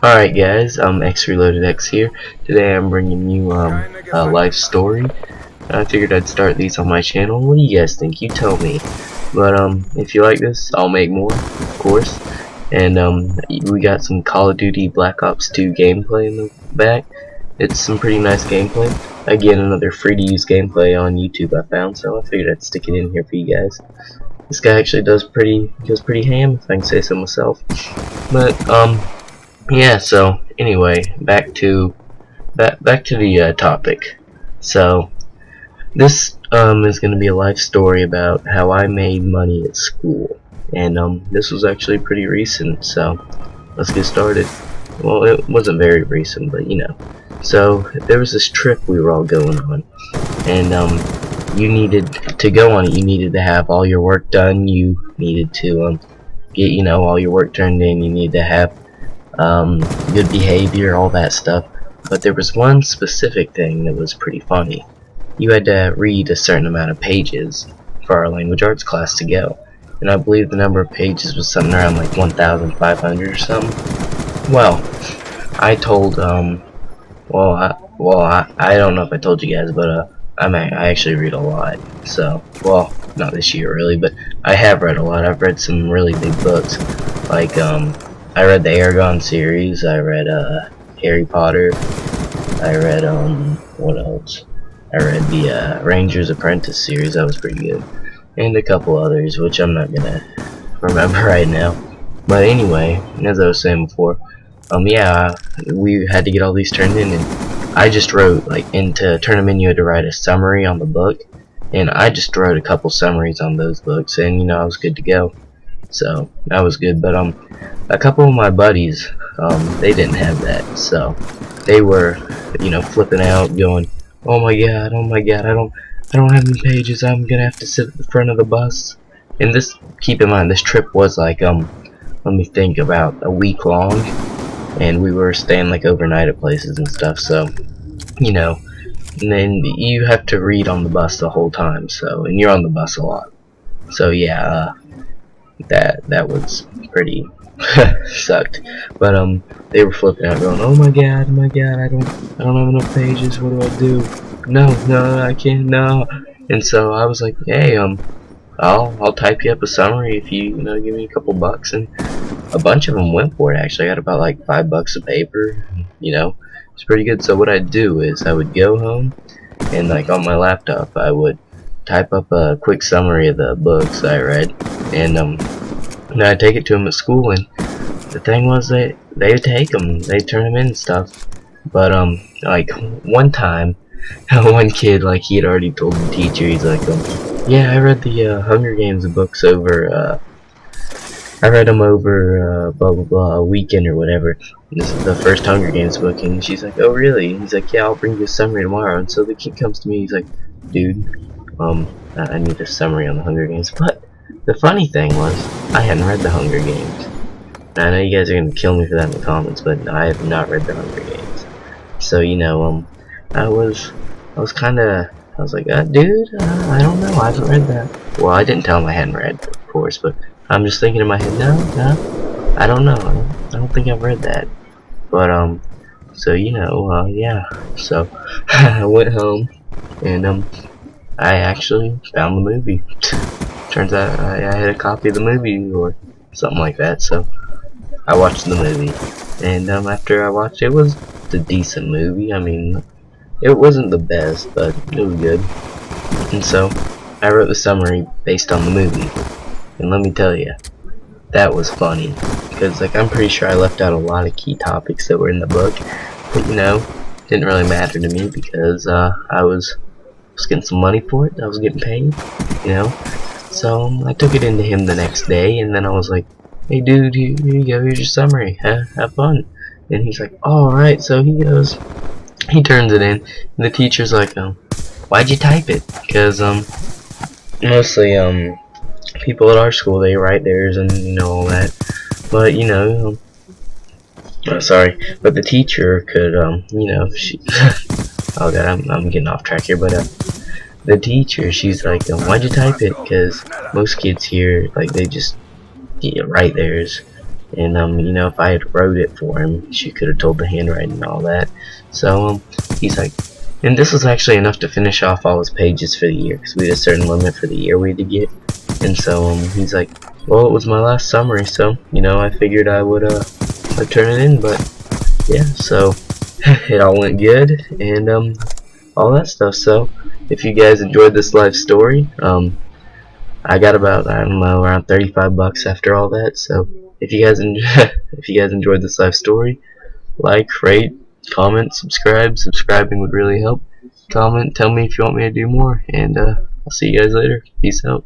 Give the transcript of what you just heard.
Alright guys, X Reloaded X here. Today I'm bringing you a life story. I figured I'd start these on my channel. What do you guys think? You tell me. But if you like this, I'll make more, of course. And we got some Call of Duty Black Ops 2 gameplay in the back. It's some pretty nice gameplay. Again, another free to use gameplay on YouTube I found, so I figured I'd stick it in here for you guys. This guy actually goes pretty ham, if I can say so myself. But yeah, so anyway, back to the topic. So this is going to be a life story about how I made money at school, and this was actually pretty recent. So let's get started. Well, it wasn't very recent, but you know. So there was this trip we were all going on, and you needed to go on it. You needed to have all your work done. You needed to get all your work turned in. You needed to have good behavior, all that stuff. But there was one specific thing that was pretty funny. You had to read a certain amount of pages for our language arts class to go, and I believe the number of pages was something around like 1,500 or something. Well, I told I don't know if I told you guys, but I actually read a lot. So, well, not this year really, but I have read a lot. I've read some really big books, like I read the Aragon series, I read Harry Potter, I read what else? I read the Ranger's Apprentice series, that was pretty good. And a couple others, which I'm not gonna remember right now. But anyway, as I was saying before, yeah, we had to get all these turned in, and I just wrote, like, into tournament you had to write a summary on the book, and I just wrote a couple summaries on those books, and I was good to go. So that was good. But a couple of my buddies, they didn't have that, so they were flipping out, going, oh my god, I don't have any pages, I'm gonna have to sit at the front of the bus. And this, keep in mind, this trip was like let me think, about a week long, and we were staying like overnight at places and stuff. So and then you have to read on the bus the whole time, so, and you're on the bus a lot. So yeah, that was pretty sucked. But they were flipping out, going, oh my god, I don't have enough pages, what do I do? No, I can't, no. And so I was like, hey, I'll type you up a summary if you give me a couple bucks. And a bunch of them went for it. Actually, I got about like $5 a paper. It's pretty good. So what I'd do is I would go home, and like on my laptop I would type up a quick summary of the books I read, and I'd take it to them at school. And the thing was, they would take them, they'd turn them in and stuff. But like one time, one kid, like, he had already told the teacher, he's like, yeah, I read the Hunger Games books over I read them over blah blah blah a weekend or whatever. This is the first Hunger Games book, and she's like, oh really? He's like, yeah, I'll bring you a summary tomorrow. And so the kid comes to me, he's like, dude, I need a summary on the Hunger Games. But the funny thing was, I hadn't read the Hunger Games. Now, I know you guys are gonna kill me for that in the comments, but I have not read the Hunger Games. So I was like, dude, I don't know, I haven't read that. Well, I didn't tell him I hadn't read, of course, but I'm just thinking in my head, no, I don't know, I don't think I've read that. But so yeah, so I went home, and I actually found the movie. Turns out I had a copy of the movie or something like that, so I watched the movie. And after I watched it, was a decent movie. I mean, it wasn't the best, but it was good. And so I wrote the summary based on the movie, and let me tell you, that was funny, because like, I'm pretty sure I left out a lot of key topics that were in the book, but didn't really matter to me, because I was getting some money for it. I was getting paid, so I took it into him the next day, and then I was like, hey dude, here you go, here's your summary, have fun. And he's like, alright. So he turns it in, and the teacher's like, why'd you type it? Because mostly people at our school, they write theirs and all that, but sorry, but the teacher could she oh god, I'm getting off track here, but the teacher, she's like, why'd you type it? Because most kids here, like, they just write theirs, and you know, if I had wrote it for him, she could have told the handwriting and all that. So he's like, and this was actually enough to finish off all his pages for the year, because we had a certain limit for the year we had to get. And so he's like, well, it was my last summary, so you know, I figured I would I'd turn it in. But yeah, so it all went good, and all that stuff. So if you guys enjoyed this life story, I got about, I don't know, around 35 bucks after all that. So if you guys if you guys enjoyed this life story, like, rate, comment, subscribe. Subscribing would really help. Comment, tell me if you want me to do more, and I'll see you guys later. Peace out.